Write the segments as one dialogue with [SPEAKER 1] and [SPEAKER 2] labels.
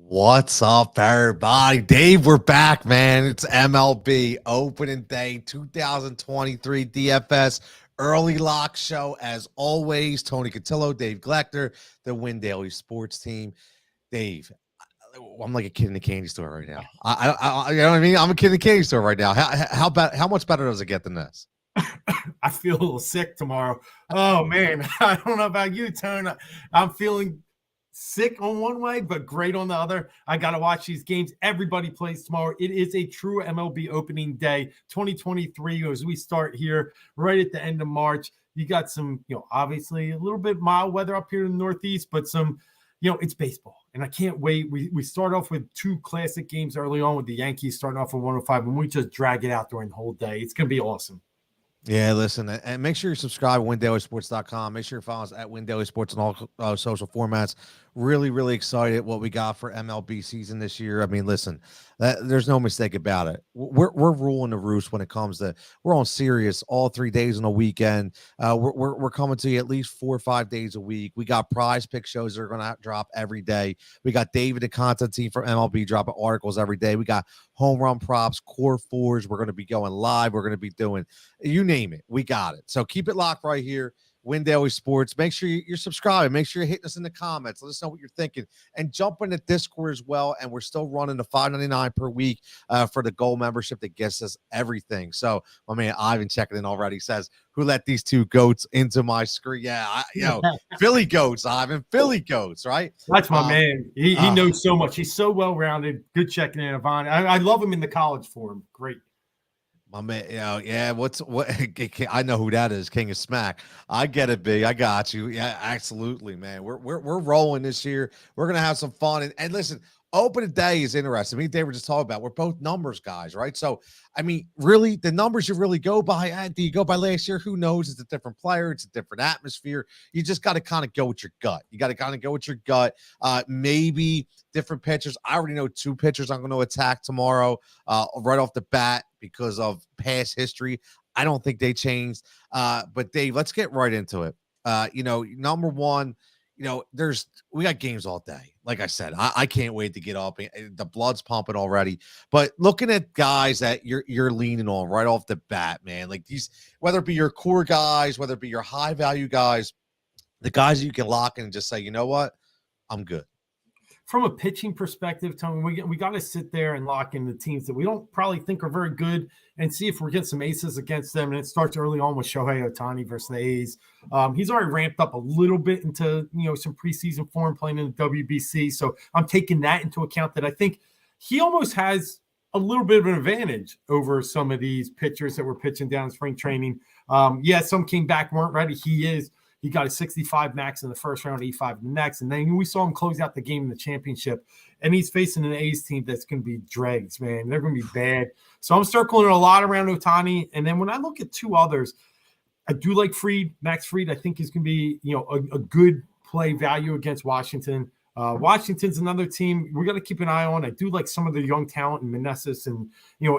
[SPEAKER 1] What's up, everybody? Dave, we're back, man. It's MLB opening day 2023 DFS early lock show. As always, Tony Cutillo, Dave Gloeckner, the Win Daily Sports Team. Dave, I'm like a kid in a candy store right now. You know what I mean? I'm a kid in a candy store right now. How much better does it get than this?
[SPEAKER 2] I feel a little sick tomorrow. Oh man, I don't know about you, Tone. I'm feeling sick on one way, but great on the other. I got to watch these games. Everybody plays tomorrow. It is a true MLB opening day 2023 as we start here right at the end of March. You got some, obviously a little bit mild weather up here in the Northeast, but some, it's baseball. And I can't wait. We start off with two classic games early on with the Yankees starting off at 105, and we just drag it out during the whole day. It's going to be awesome.
[SPEAKER 1] Yeah, listen, and make sure you subscribe to WinDailySports.com. Make sure you follow us at WinDailySports on all social formats. Really, really excited what we got for MLB season this year. I mean, listen, there's no mistake about it. We're ruling the roost when it comes to we're on Sirius all 3 days on a weekend. We're coming to you at least 4 or 5 days a week. We got prize pick shows that are going to drop every day. We got David, the content team from MLB, dropping articles every day. We got home run props, core fours. We're going to be going live. We're going to be doing you name it. We got it. So keep it locked right here. Win Daily Sports. Make sure you're subscribing. Make sure you're hitting us in the comments. Let us know what you're thinking. And jump in the Discord as well. And we're still running the $5.99 per week for the gold membership that gets us everything. So my man Ivan checking in already says, who let these two goats into my screen? Yeah, Philly goats, Ivan. Philly goats, right?
[SPEAKER 2] That's my man. He knows so much. He's so well-rounded. Good checking in, Ivan. I love him in the college form. Great.
[SPEAKER 1] My man, yeah. What? I know who that is. King of Smack. I get it, B. I got you. Yeah, absolutely, man. We're rolling this year. We're gonna have some fun. And listen, opening day is interesting. Me and Dave were just talking about. We're both numbers guys, right? So, I mean, really, the numbers you really go by. Do you go by last year? Who knows? It's a different player. It's a different atmosphere. You just got to kind of go with your gut. You got to kind of go with your gut. Maybe different pitchers. I already know 2 pitchers I'm going to attack tomorrow right off the bat because of past history. I don't think they changed. But Dave, let's get right into it. Number one, we got games all day. Like I said, I can't wait to get up. The blood's pumping already. But looking at guys that you're leaning on right off the bat, man, like these, whether it be your core guys, whether it be your high value guys, the guys you can lock in and just say, you know what, I'm good.
[SPEAKER 2] From a pitching perspective, Tony, we got to sit there and lock in the teams that we don't probably think are very good and see if we're getting some aces against them. And it starts early on with Shohei Ohtani versus the A's. He's already ramped up a little bit into, some preseason form playing in the WBC. So I'm taking that into account that I think he almost has a little bit of an advantage over some of these pitchers that were pitching down in spring training. Some came back, weren't ready. He got a 65 max in the first round, 85 in the next. And then we saw him close out the game in the championship. And he's facing an A's team that's going to be dregs, man. They're going to be bad. So I'm circling a lot around Ohtani. And then when I look at 2 others, I do like Fried. Max Fried, I think, is going to be, a good play value against Washington. Washington's another team we got to keep an eye on. I do like some of the young talent in Meneses and,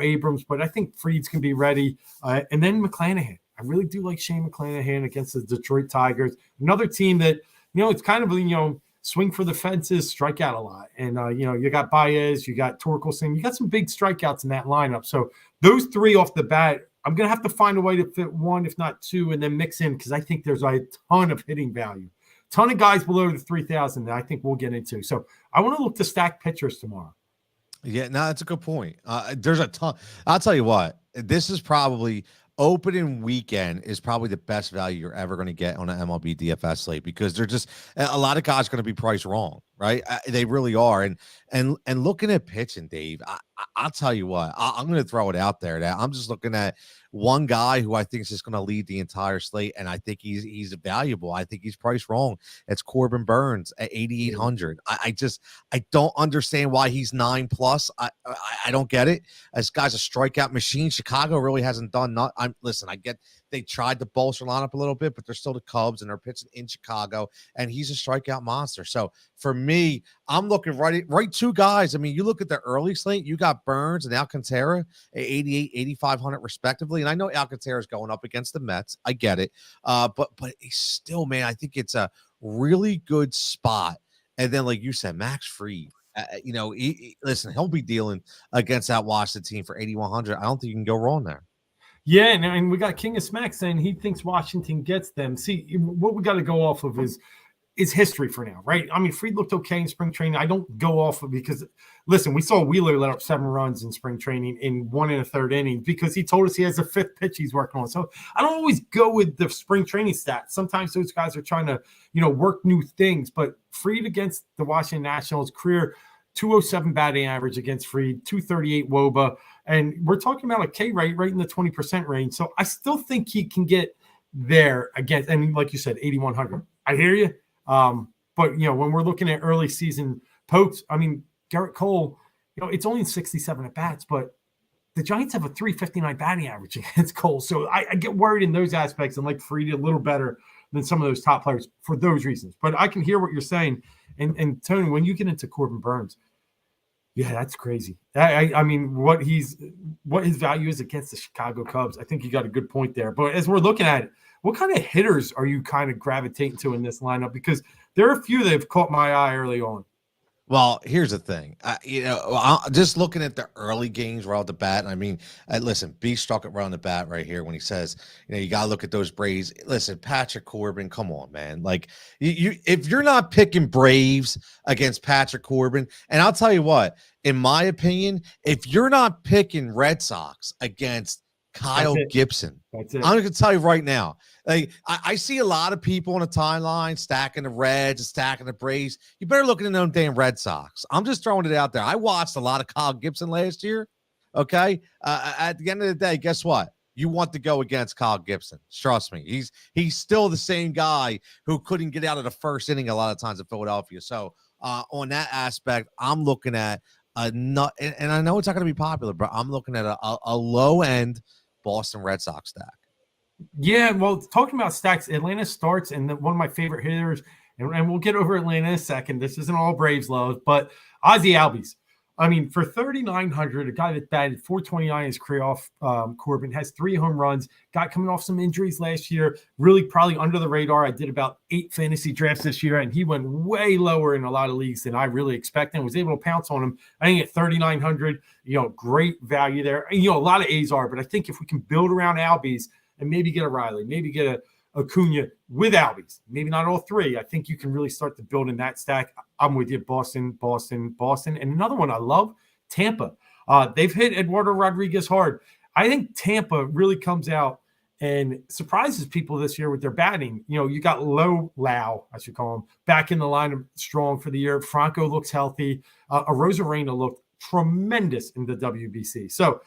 [SPEAKER 2] Abrams, but I think Fried's going to be ready. And then McClanahan. I really do like Shane McClanahan against the Detroit Tigers. Another team that, it's kind of, swing for the fences, strike out a lot. And, you got Baez, you got Torkelson, you got some big strikeouts in that lineup. So those 3 off the bat, I'm going to have to find a way to fit 1, if not 2, and then mix in because I think there's a ton of hitting value. Ton of guys below the 3,000 that I think we'll get into. So I want to look to stack pitchers tomorrow.
[SPEAKER 1] Yeah, no, that's a good point. There's a ton. I'll tell you what, this is probably – opening weekend is probably the best value you're ever going to get on an MLB DFS slate because they're just a lot of guys going to be priced wrong, right? They really are. And looking at pitching, Dave, I'll tell you what, I'm going to throw it out there that I'm just looking at one guy who I think is just going to lead the entire slate, and I think he's valuable. I think he's priced wrong. It's Corbin Burns at 8,800. I don't understand why he's 9+. I don't get it. This guy's a strikeout machine. Chicago really hasn't done not. Listen, I get they tried to bolster lineup a little bit, but they're still the Cubs and they're pitching in Chicago, and he's a strikeout monster. So for me, I'm looking right 2 guys. I mean, you look at the early slate, you got Burns and Alcantara at 88, 8,500 respectively. And I know Alcantara is going up against the Mets. I get it. But he's still, man, I think it's a really good spot. And then, like you said, Max Fried listen, he'll be dealing against that Washington team for 8,100. I don't think you can go wrong there.
[SPEAKER 2] Yeah, and we got King of Smack saying he thinks Washington gets them. See, what we got to go off of is history for now, right? I mean, Fried looked okay in spring training. I don't go off of because, listen, we saw Wheeler let up 7 runs in spring training in 1 1/3 innings because he told us he has a 5th pitch he's working on. So I don't always go with the spring training stats. Sometimes those guys are trying to, work new things. But Fried against the Washington Nationals, career 207 batting average against Fried, 238 WOBA. And we're talking about a K rate right in the 20% range. So I still think he can get there again. And like you said, 8,100. I hear you. But when we're looking at early season pokes, I mean, Garrett Cole, it's only 67 at bats, but the Giants have a 359 batting average against Cole. So I get worried in those aspects and like Fried a little better than some of those top players for those reasons. But I can hear what you're saying. And Tony, when you get into Corbin Burns, yeah, that's crazy. I mean, what his value is against the Chicago Cubs, I think you got a good point there. But as we're looking at it, what kind of hitters are you kind of gravitating to in this lineup? Because there are a few that have caught my eye early on.
[SPEAKER 1] Well, here's the thing. Just looking at the early games right off the bat, and I mean, listen, B struck it right on the bat right here when he says, you got to look at those Braves. Listen, Patrick Corbin, come on, man. Like, if you're not picking Braves against Patrick Corbin, and I'll tell you what, in my opinion, if you're not picking Red Sox against Kyle Gibson, I'm going to tell you right now. Like, I see a lot of people on the timeline stacking the Reds and stacking the Braves. You better look at them damn Red Sox. I'm just throwing it out there. I watched a lot of Kyle Gibson last year. Okay. At the end of the day, guess what? You want to go against Kyle Gibson. Trust me. He's still the same guy who couldn't get out of the first inning a lot of times in Philadelphia. So on that aspect, I'm looking at and I know it's not going to be popular, but I'm looking at a low end Boston Red Sox stack.
[SPEAKER 2] Yeah, well, talking about stacks, Atlanta starts, and one of my favorite hitters, and we'll get over Atlanta in a second. This isn't all Braves love, but Ozzie Albies. I mean, for 3,900, a guy that batted 429 in his career off Corbin, has 3 home runs, got coming off some injuries last year, really probably under the radar. I did about 8 fantasy drafts this year, and he went way lower in a lot of leagues than I really expected and was able to pounce on him. I think at 3,900, great value there. And, a lot of A's are, but I think if we can build around Albies and maybe get a Riley, maybe get a Acuna with Albies, maybe not all 3. I think you can really start to build in that stack. I'm with you, Boston. And another one I love, Tampa. They've hit Eduardo Rodriguez hard. I think Tampa really comes out and surprises people this year with their batting. You got Lau, I should call him, back in the lineup strong for the year. Franco looks healthy. Arozarena looked tremendous in the WBC. So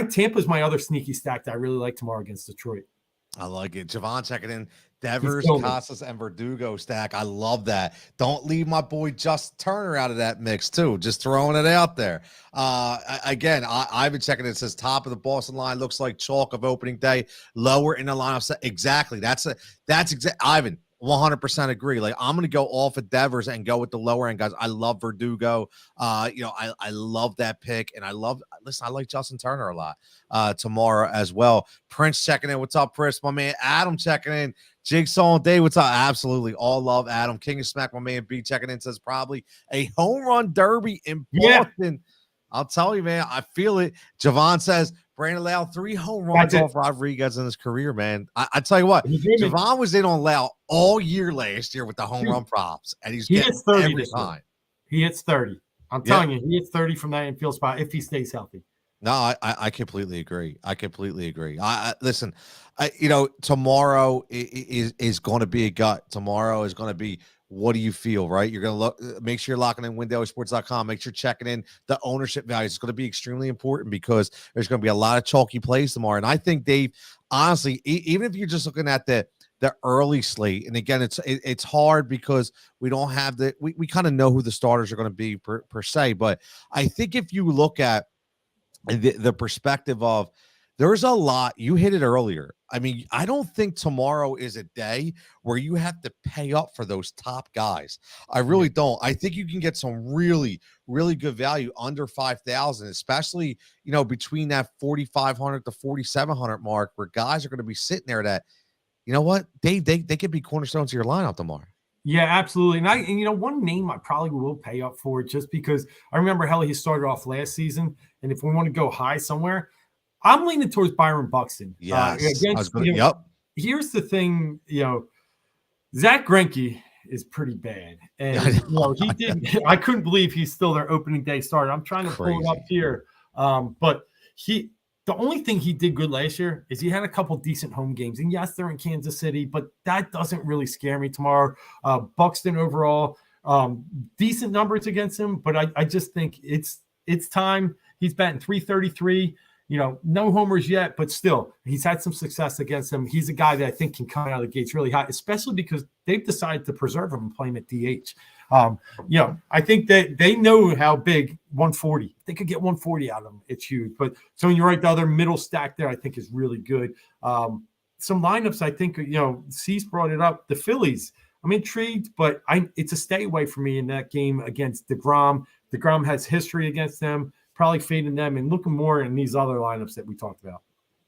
[SPEAKER 2] Tampa's my other sneaky stack that I really like tomorrow against Detroit.
[SPEAKER 1] I like it. Javon checking in. Devers, Casas, and Verdugo stack. I love that. Don't leave my boy Justin Turner out of that mix, too. Just throwing it out there. Again, I've been checking it. It says top of the Boston line looks like chalk of opening day. Lower in the lineup. Exactly. That's Ivan. 100% agree. Like, I'm going to go off of Devers and go with the lower end guys. I love Verdugo. I love that pick, and I like Justin Turner a lot tomorrow as well. Prince checking in. What's up, Chris? My man Adam checking in. Jigsaw and Dave, what's up? Absolutely. All love Adam. King of Smack, my man B checking in, says probably a home run derby in Boston. Yeah. I'll tell you, man, I feel it. Javon says Brandon Lau 3 home runs off Rodriguez in his career, man. I tell you what, Javon was in on Lau all year last year with the home run props, and he hits 30 every time.
[SPEAKER 2] He hits 30. I'm telling you, he hits 30 from that infield spot if he stays healthy.
[SPEAKER 1] No, I completely agree. Listen, tomorrow is going to be a gut. Tomorrow is going to be, what do you feel, right? You're going to make sure you're locking in windailysports.com. Make sure you're checking in the ownership values. It's going to be extremely important because there's going to be a lot of chalky plays tomorrow. And I think, Dave, honestly, even if you're just looking at the early slate, and again, it's hard because we don't have we kind of know who the starters are going to be per se. But I think if you look at the perspective of, there's a lot, you hit it earlier. I mean, I don't think tomorrow is a day where you have to pay up for those top guys. I really don't. I think you can get some really, really good value under 5,000, especially, between that 4,500 to 4,700 mark, where guys are going to be sitting there that, you know what, they could be cornerstones of your lineup tomorrow.
[SPEAKER 2] Yeah, absolutely. And one name I probably will pay up for just because I remember how he started off last season. And if we want to go high somewhere, I'm leaning towards Byron Buxton.
[SPEAKER 1] Yes, I was
[SPEAKER 2] Against,
[SPEAKER 1] going to. Yep,
[SPEAKER 2] here's the thing, Zach Greinke is pretty bad.
[SPEAKER 1] I
[SPEAKER 2] And,
[SPEAKER 1] know,
[SPEAKER 2] he did, I couldn't believe he's still their opening day starter. I'm trying to pull it up
[SPEAKER 1] crazy.
[SPEAKER 2] here. But the only thing he did good last year is he had a couple decent home games. And yes, they're in Kansas City, but that doesn't really scare me tomorrow. Buxton overall, decent numbers against him, but I just think it's time. He's batting 333. No homers yet, but still, he's had some success against him. He's a guy that I think can come out of the gates really hot, especially because they've decided to preserve him and play him at DH. I think that they know how big 140. If they could get 140 out of him, it's huge. But so you're right, the other middle stack there, I think, is really good. Some lineups, I think, Cease brought it up. The Phillies, I'm intrigued, but it's a stay away for me in that game against DeGrom. DeGrom has history against them. Probably fading them and looking more in these other lineups that we talked about.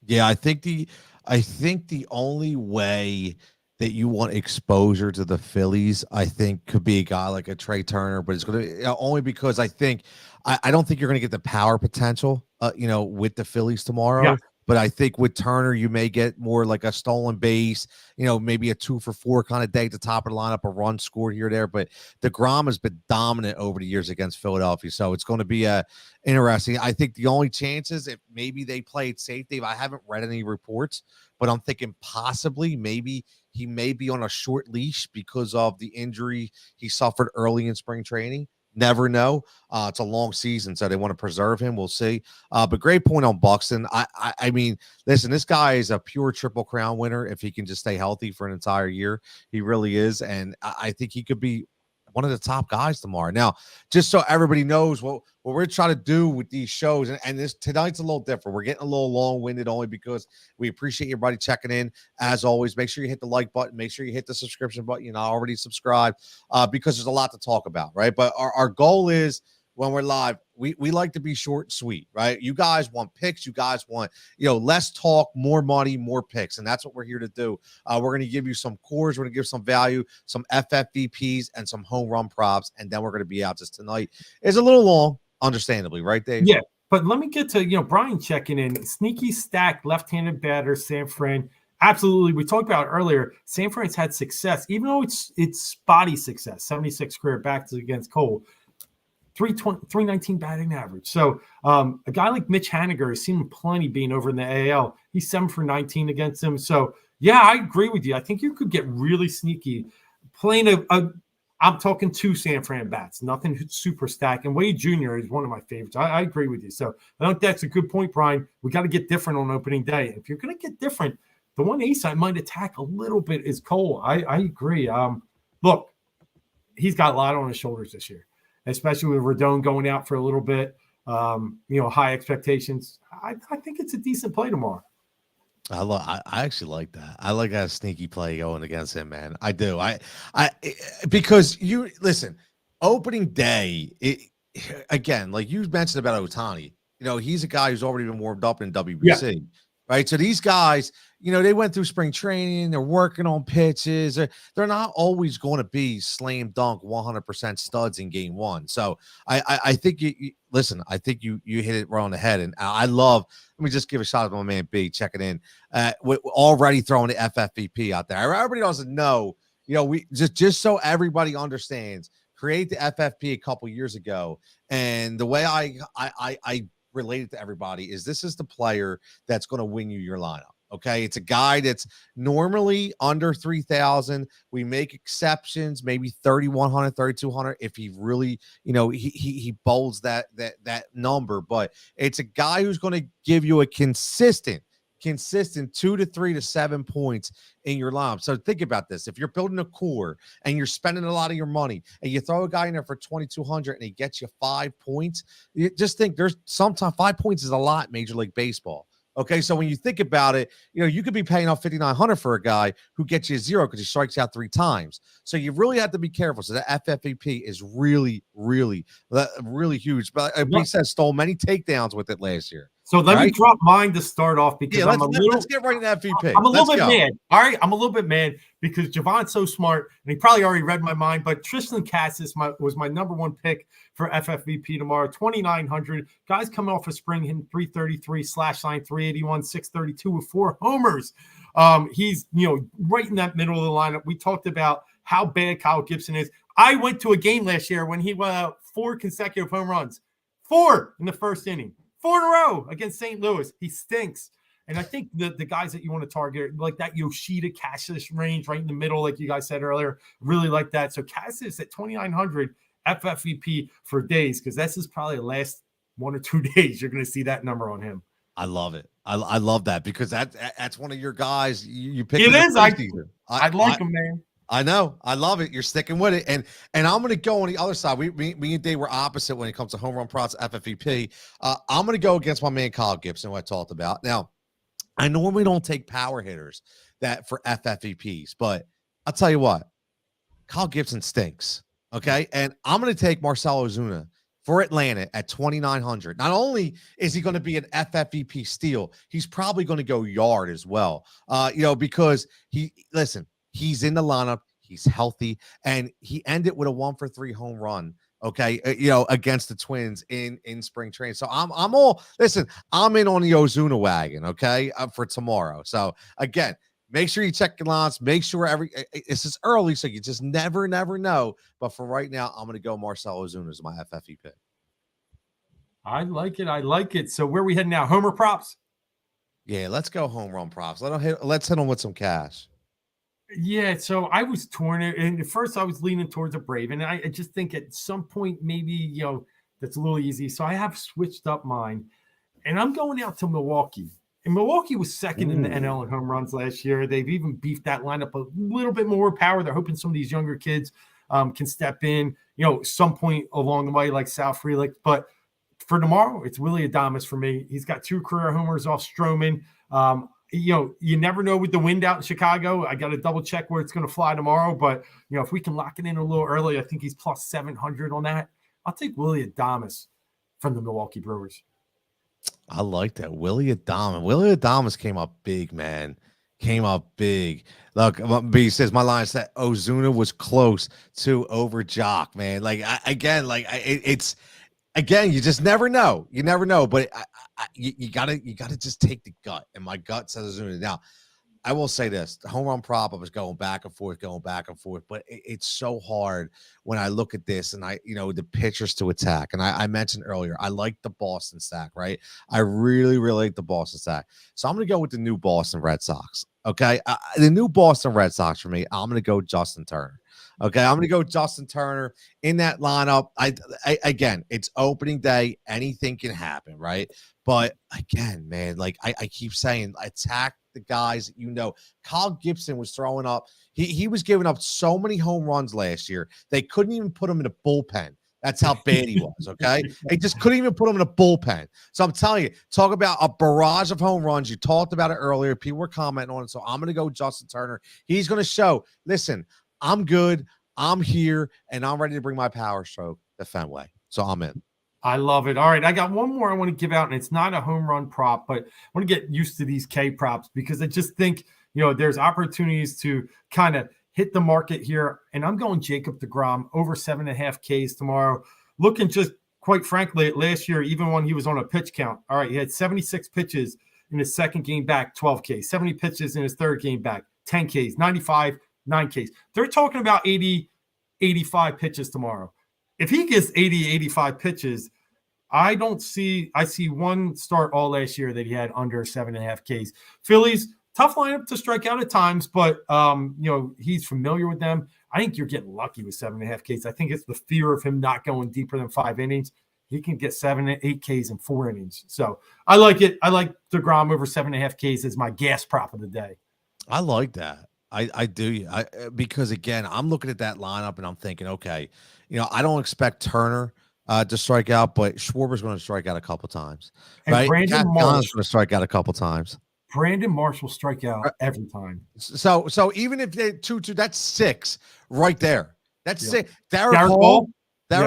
[SPEAKER 1] Yeah, I think the only way that you want exposure to the Phillies, I think, could be a guy like a Trey Turner, but it's going to only because I don't think you're going to get the power potential, with the Phillies tomorrow.
[SPEAKER 2] Yeah.
[SPEAKER 1] But I think with Turner, you may get more like a stolen base, maybe a 2-for-4 kind of day at the top of the lineup, a run scored here or there. But DeGrom has been dominant over the years against Philadelphia. So it's going to be interesting. I think the only chances, if maybe they played safe, Dave, I haven't read any reports, but I'm thinking possibly maybe he may be on a short leash because of the injury he suffered early in spring training. Never know. It's a long season, so they want to preserve him. We'll see. But great point on Buxton. I mean, listen, this guy is a pure Triple Crown winner if he can just stay healthy for an entire year. He really is, and I think he could be one of the top guys tomorrow. Now, just so everybody knows what we're trying to do with these shows, and this tonight's a little different. We're getting a little long-winded only because we appreciate everybody checking in. As always, make sure you hit the like button. Make sure you hit the subscription button. You're not already subscribed, because there's a lot to talk about, right? But our goal is, when we're live, we like to be short and sweet, right? You guys want picks. You guys want, less talk, more money, more picks. And that's what we're here to do. We're going to give you some cores. We're going to give some value, some FFVPs, and some home run props. And then we're going to be out. Just tonight is a little long, understandably, right, Dave?
[SPEAKER 2] Yeah. But let me get to, Brian checking in. Sneaky stack, left-handed batter, San Fran. Absolutely. We talked about it earlier. San Fran's had success, even though it's spotty success, 76 career bats against Cole. 319 batting average. So a guy like Mitch Haniger has seen plenty being over in the AL. He's 7 for 19 against him. So yeah, I agree with you. I think you could get really sneaky playing I'm talking 2 San Fran bats, nothing super stack. And Wade Jr. is one of my favorites. I agree with you. So I think that's a good point, Brian. We got to get different on opening day. If you're going to get different, the one ace I might attack a little bit is Cole. I agree. Look, he's got a lot on his shoulders this year, especially with Rodon going out for a little bit, high expectations. I think it's a decent play tomorrow.
[SPEAKER 1] I actually like that. I like that sneaky play going against him, man. I do. Because you listen, opening day, again, like you mentioned about Ohtani, he's a guy who's already been warmed up in WBC. Yeah. Right. So these guys, they went through spring training. They're working on pitches. They're not always going to be slam dunk 100% studs in game one. So I think you listen, I think you hit it right on the head. And I love, let me just give a shout out to my man B checking in. We're already throwing the FFVP out there. Everybody doesn't know, we just so everybody understands, create the FFP a couple years ago. And the way I related to everybody is this is the player that's going to win you your lineup. Okay. It's a guy that's normally under 3,000. We make exceptions, maybe 3,100, 3,200. If he really, he bowls that number, but it's a guy who's going to give you a consistent 2 to 3 to 7 points in your lineup. So think about this. If you're building a core and you're spending a lot of your money and you throw a guy in there for 2,200 and he gets you 5 points, you just think there's sometimes 5 points is a lot, Major League Baseball. Okay, so when you think about it, you could be paying off 5,900 for a guy who gets you 0 because he strikes out 3 times. So you really have to be careful. So the FFVP is really, really, really huge. But he said stole many takedowns with it last year.
[SPEAKER 2] So let me
[SPEAKER 1] right?
[SPEAKER 2] drop mine to start off because
[SPEAKER 1] Yeah, let's get right in that VP.
[SPEAKER 2] I'm a little
[SPEAKER 1] Let's
[SPEAKER 2] bit
[SPEAKER 1] go.
[SPEAKER 2] mad. All right, I'm a little bit mad because Javon's so smart, and he probably already read my mind. But Tristan Cassis was my number one pick for FFVP tomorrow. 2,900 guys coming off of spring, hitting 333 slash line, 381, 632 with 4 homers. He's right in that middle of the lineup. We talked about how bad Kyle Gibson is. I went to a game last year when he went out 4 consecutive home runs, 4 in the first inning. 4 in a row against St. Louis. He stinks. And I think the guys that you want to target, like that Yoshida Cassis range right in the middle, like you guys said earlier, really like that. So Cassis at 2,900 FFVP for days, because this is probably the last 1 or 2 days you're going to see that number on him.
[SPEAKER 1] I love it. I love that because that's one of your guys you picked.
[SPEAKER 2] It is.
[SPEAKER 1] I
[SPEAKER 2] like him, man.
[SPEAKER 1] I know. I love it. You're sticking with it. And I'm going to go on the other side. Me and Dave were opposite when it comes to home run props, FFVP. I'm going to go against my man Kyle Gibson, who I talked about. Now, I normally don't take power hitters that for FFVPs, but I'll tell you what, Kyle Gibson stinks. Okay. And I'm going to take Marcell Ozuna for Atlanta at 2,900. Not only is he going to be an FFVP steal, he's probably going to go yard as well. Because he's in the lineup, he's healthy, and he ended with a 1-for-3 home run. Okay, against the Twins in spring training. So I'm in on the Ozuna wagon. Okay, for tomorrow. So again, make sure you check your lines. Make sure this is early, so you just never know. But for right now, I'm going to go Marcell Ozuna as my FFVP.
[SPEAKER 2] I like it. So where are we heading now? Homer props.
[SPEAKER 1] Yeah, let's go home run props. Let's hit them with some cash.
[SPEAKER 2] Yeah, so I was torn, and at first I was leaning towards a Brave, and I just think at some point maybe that's a little easy. So I have switched up mine, and I'm going out to Milwaukee. And Milwaukee was second in the NL in home runs last year. They've even beefed that lineup a little bit more power. They're hoping some of these younger kids can step in, some point along the way, like Sal Frelick. But for tomorrow, it's Willy Adames for me. He's got 2 career homers off Stroman. You never know with the wind out in Chicago. I got to double check where it's going to fly tomorrow. But, if we can lock it in a little early, I think he's plus 700 on that. I'll take Willy Adames from the Milwaukee Brewers.
[SPEAKER 1] I like that. Willy Adames came up big, man. Came up big. Look, B says my line said Ozuna was close to over Jock, man. It's again, you just never know. You never know, but you gotta just take the gut, and my gut says Ozuna. Now, I will say this: the home run prop, I was going back and forth, but it's so hard when I look at this and the pitchers to attack. And I mentioned earlier, I like the Boston stack, right? I really, really like the Boston stack. So I'm going to go with the new Boston Red Sox. Okay, the new Boston Red Sox for me. I'm going to go Justin Turner. Okay, I'm going to go Justin Turner in that lineup. Again, it's opening day. Anything can happen, right? But again, man, I keep saying, attack the guys that Kyle Gibson was throwing up. He was giving up so many home runs last year. They couldn't even put him in a bullpen. That's how bad he was, okay? They just couldn't even put him in a bullpen. So I'm telling you, talk about a barrage of home runs. You talked about it earlier. People were commenting on it. So I'm going to go Justin Turner. He's going to show, listen, I'm good. I'm here, and I'm ready to bring my power stroke to Fenway. So I'm in.
[SPEAKER 2] I love it. All right, I got one more I want to give out, and it's not a home run prop, but I want to get used to these K props because I just think, there's opportunities to kind of hit the market here. And I'm going Jacob deGrom over 7.5 Ks tomorrow. Looking just quite frankly at last year, even when he was on a pitch count. All right, he had 76 pitches in his second game back, 12 Ks, 70 pitches in his third game back, 10 Ks, 95, 9 Ks. They're talking about 80, 85 pitches tomorrow. If he gets 80, 85 pitches, I see one start all last year that he had under 7.5 Ks. Phillies, tough lineup to strike out at times, but he's familiar with them. I think you're getting lucky with 7.5 Ks. I think it's the fear of him not going deeper than 5 innings. He can get 7 to 8 Ks in 4 innings. So I like it. I like deGrom over 7.5 Ks as my gas prop of the day.
[SPEAKER 1] I like that. I do. Because again, I'm looking at that lineup and I'm thinking, okay, I don't expect Turner to strike out, but Schwarber's going to strike out a couple times,
[SPEAKER 2] and
[SPEAKER 1] right?
[SPEAKER 2] Brandon Marsh
[SPEAKER 1] is going to strike out a couple times.
[SPEAKER 2] Brandon Marsh will strike out every time.
[SPEAKER 1] So even if they 2-2, that's 6 right there. That's 6.
[SPEAKER 2] Derek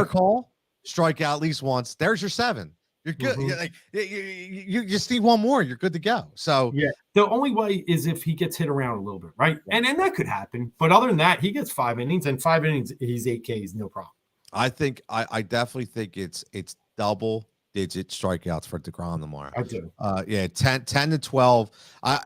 [SPEAKER 2] Hall,
[SPEAKER 1] strike out at least once. There's your 7. You're good.
[SPEAKER 2] Mhm.
[SPEAKER 1] You're like you just need one more. You're good to go. So
[SPEAKER 2] Yeah. The only way is if he gets hit around a little bit, right?
[SPEAKER 1] yeah.
[SPEAKER 2] And that could happen. But other than that, he gets 5 innings, and 5 innings, he's 8 Ks, no problem.
[SPEAKER 1] I definitely think it's double digit strikeouts for DeGrom tomorrow.
[SPEAKER 2] I do.
[SPEAKER 1] Yeah, 10 to 12.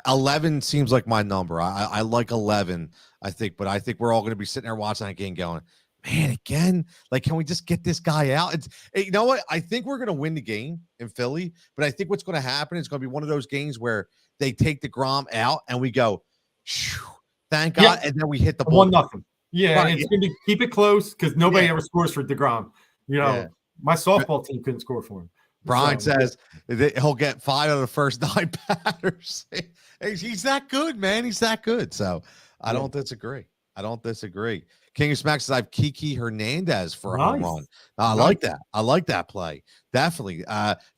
[SPEAKER 1] 11 seems like my number. I like 11, I think, but I think we're all going to be sitting there watching that game going, man, again, like, can we just get this guy out? You know what? I think we're going to win the game in Philly, but I think what's going to happen is going to be one of those games where they take DeGrom out and we go, thank God, and then we hit the ball.
[SPEAKER 2] 1-0. Yeah,
[SPEAKER 1] Right,
[SPEAKER 2] it's going to keep it close because nobody ever scores for DeGrom. My softball team couldn't score for him.
[SPEAKER 1] Brian says that he'll get 5 out of the first 9 batters. He's that good, man. He's that good. So I don't disagree. King of Smack says I have Kiki Hernandez for a home run. I like that. I like that play. Definitely.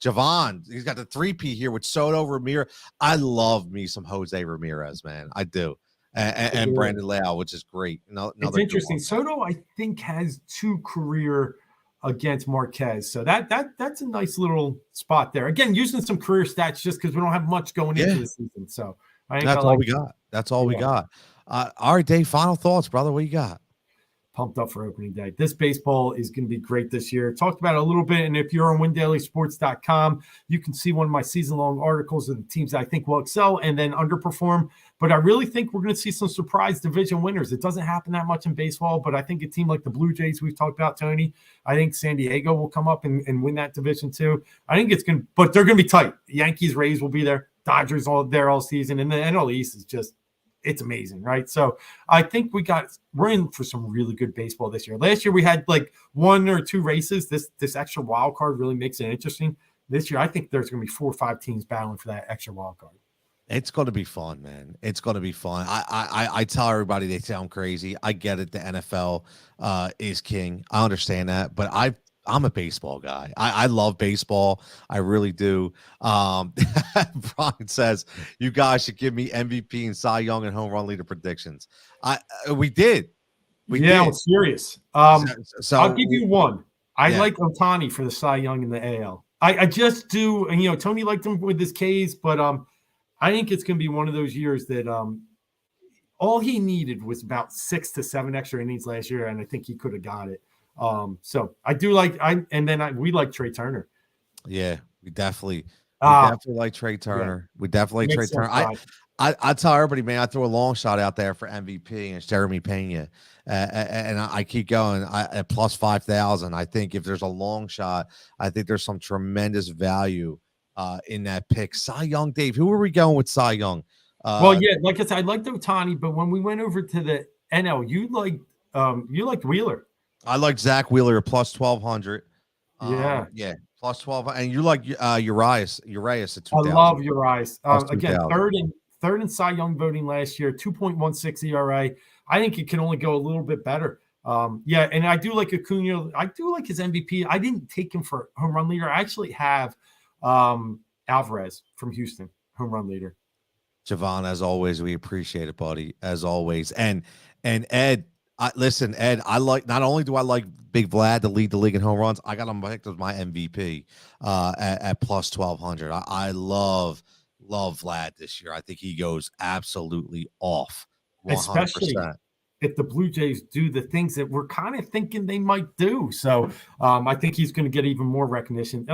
[SPEAKER 1] Javon, he's got the 3P here with Soto, Ramirez. I love me some Jose Ramirez, man. I do. And Brandon Leal, which is great.
[SPEAKER 2] It's interesting. Soto, I think, has 2 career against Marquez. So that's a nice little spot there. Again, using some career stats just because we don't have much going into the season. So
[SPEAKER 1] that's all we got. That's all we got. All right, Dave, final thoughts, brother. What you got?
[SPEAKER 2] Pumped up for opening day. This baseball is going to be great this year. Talked about it a little bit, and if you're on windailysports.com, you can see one of my season-long articles of the teams that I think will excel and then underperform. But I really think we're going to see some surprise division winners. It doesn't happen that much in baseball, but I think a team like the Blue Jays we've talked about, Tony, I think San Diego will come up and win that division too. I think it's going to – but they're going to be tight. Yankees, Rays will be there. Dodgers all there all season. And the NL East is just – it's amazing, right? So I think we're in for some really good baseball this year. Last year we had like 1 or 2 races. This extra wild card really makes it interesting. This year I think there's going to be 4 or 5 teams battling for that extra wild card. It's
[SPEAKER 1] going to be fun, man. It's going to be fun. I tell everybody they sound crazy. I get it. The NFL is king. I understand that, but I'm a baseball guy. I love baseball. I really do. Brian says you guys should give me MVP and Cy Young and home run leader predictions. We did.
[SPEAKER 2] I'm serious. So I'll give you one. I like Ohtani for the Cy Young in the AL. I just do. And Tony liked him with his Ks, but I think it's going to be one of those years that all he needed was about 6 to 7 extra innings last year, and I think he could have got it. So I do we like Trey Turner.
[SPEAKER 1] Yeah, we definitely like Trey Turner. Yeah. We definitely like Trey Turner. I tell everybody, man, I throw a long shot out there for MVP and it's Jeremy Pena. And I keep going at plus 5,000. I think if there's a long shot, I think there's some tremendous value in that pick. Cy Young, Dave, who are we going with Cy Young?
[SPEAKER 2] Like I said, I liked Ohtani, but when we went over to the NL, you liked Wheeler.
[SPEAKER 1] I like Zach Wheeler at plus 1,200.
[SPEAKER 2] Yeah.
[SPEAKER 1] Plus 12. And you like Urias at 2,000.
[SPEAKER 2] I love Urias. Again, third in Cy Young voting last year, 2.16 ERA. I think it can only go a little bit better. And I do like Acuna. I do like his MVP. I didn't take him for home run leader. I actually have Alvarez from Houston, home run leader.
[SPEAKER 1] Javon, as always, we appreciate it, buddy. As always. And Ed, listen, Ed, not only do I like Big Vlad to lead the league in home runs, I got him picked as my MVP at plus 1,200. I love Vlad this year. I think he goes absolutely off. 100%.
[SPEAKER 2] Especially if the Blue Jays do the things that we're kind of thinking they might do. So I think he's going to get even more recognition.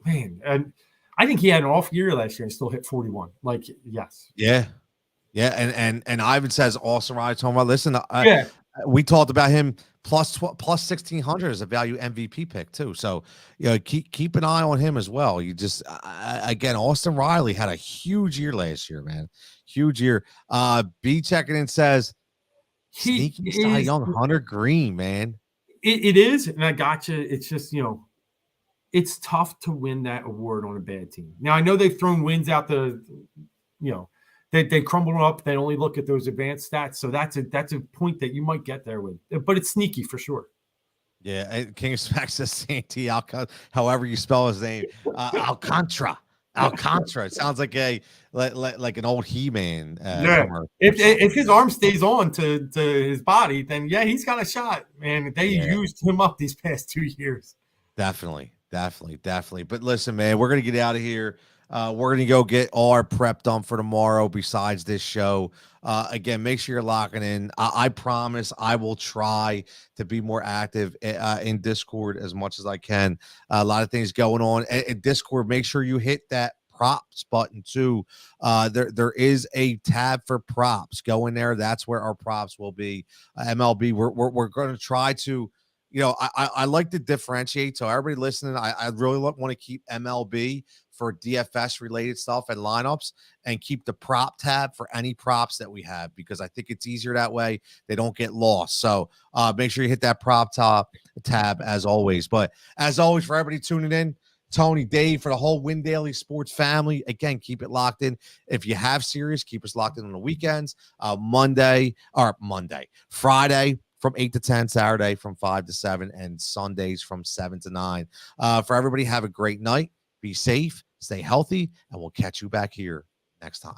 [SPEAKER 2] And I think he had an off year last year and still hit 41. Like, yes.
[SPEAKER 1] Yeah. And Ivan says Austin Riley's home run. Listen, we talked about him plus 1,600 as a value MVP pick too. So keep an eye on him as well. You just again, Austin Riley had a huge year last year, man. Huge year. B checking in says sneaky Cy Young, Hunter Green, man.
[SPEAKER 2] It is, and I got you. It's just it's tough to win that award on a bad team. Now I know they've thrown wins out They crumble up. They only look at those advanced stats. So that's a point that you might get there with. But it's sneaky for sure. Yeah,
[SPEAKER 1] King of Smack says Santi however you spell his name. Alcantara. It sounds like like an old He-Man.
[SPEAKER 2] If his arm stays on to his body, then he's got a shot. Man, they used him up these past 2 years.
[SPEAKER 1] Definitely. Definitely. But listen, man, we're gonna get out of here. We're gonna go get all our prep done for tomorrow. Besides this show, again, make sure you're locking in. I promise I will try to be more active in Discord as much as I can. A lot of things going on in Discord. Make sure you hit that props button too. There is a tab for props. Go in there. That's where our props will be. MLB. We're going to try to. I like to differentiate. So everybody listening, I really want to keep MLB for DFS related stuff and lineups, and keep the prop tab for any props that we have, because I think it's easier that way. They don't get lost. So make sure you hit that prop tab as always. But as always, for everybody tuning in, Tony, Dave, for the whole Win Daily Sports family, again, keep it locked in. If you have series, keep us locked in on the weekends. Friday from 8 to 10, Saturday from 5 to 7, and Sundays from 7 to 9. For everybody, have a great night. Be safe, stay healthy, and we'll catch you back here next time.